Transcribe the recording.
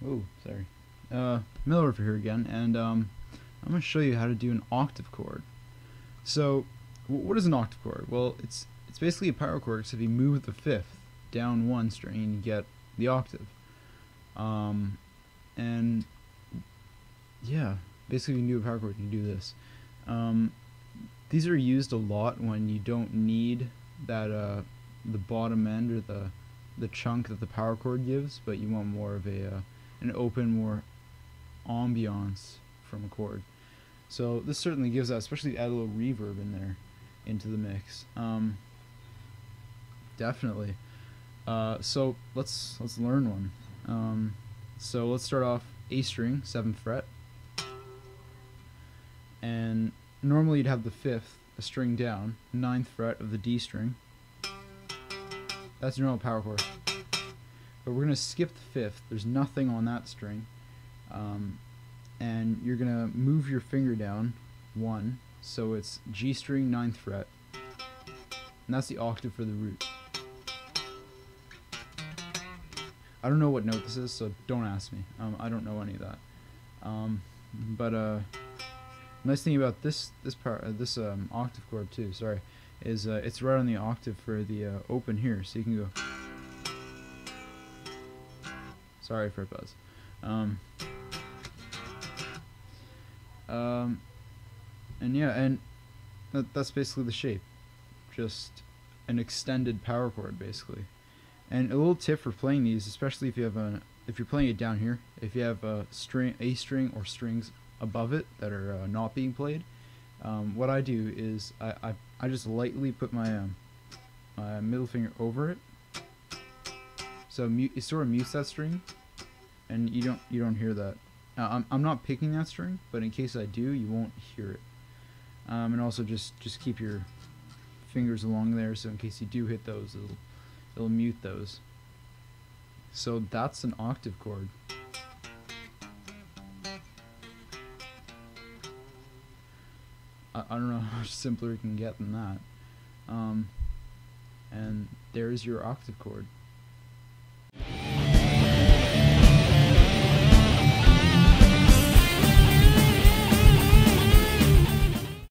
Oh, sorry. Miller over here again, and I'm going to show you how to do an octave chord. So, what is an octave chord? Well, it's basically a power chord, except you move the fifth down one string and you get the octave. And yeah, basically, when you do a power chord, you can do this. These are used a lot when you don't need that the bottom end or the chunk that the power chord gives, but you want more of an open, more ambiance from a chord. So this certainly gives that, especially add a little reverb in there into the mix. Definitely. So let's learn one. So let's start off A string, 7th fret, and normally you'd have the 5th, a string down, 9th fret of the D string. That's your normal power chord. But we're going to skip the 5th. There's nothing on that string. And you're going to move your finger down 1, so it's G string, 9th fret. And that's the octave for the root. I don't know what note this is, so don't ask me. I don't know any of that. But nice thing about this octave chord too, sorry, is it's right on the octave for the open here, so you can go. Sorry for a buzz. And yeah, and that's basically the shape, just an extended power chord basically. And a little tip for playing these, especially if you have if you're playing it down here, if you have a string or strings above it that are not being played, what I do is I just lightly put my my middle finger over it, so it sort of mutes that string, and you don't hear that. Now, I'm not picking that string, but in case I do, you won't hear it. And also just keep your fingers along there, so in case you do hit those, it'll mute those. So that's an octave chord. I don't know how much simpler you can get than that. And there's your octave chord.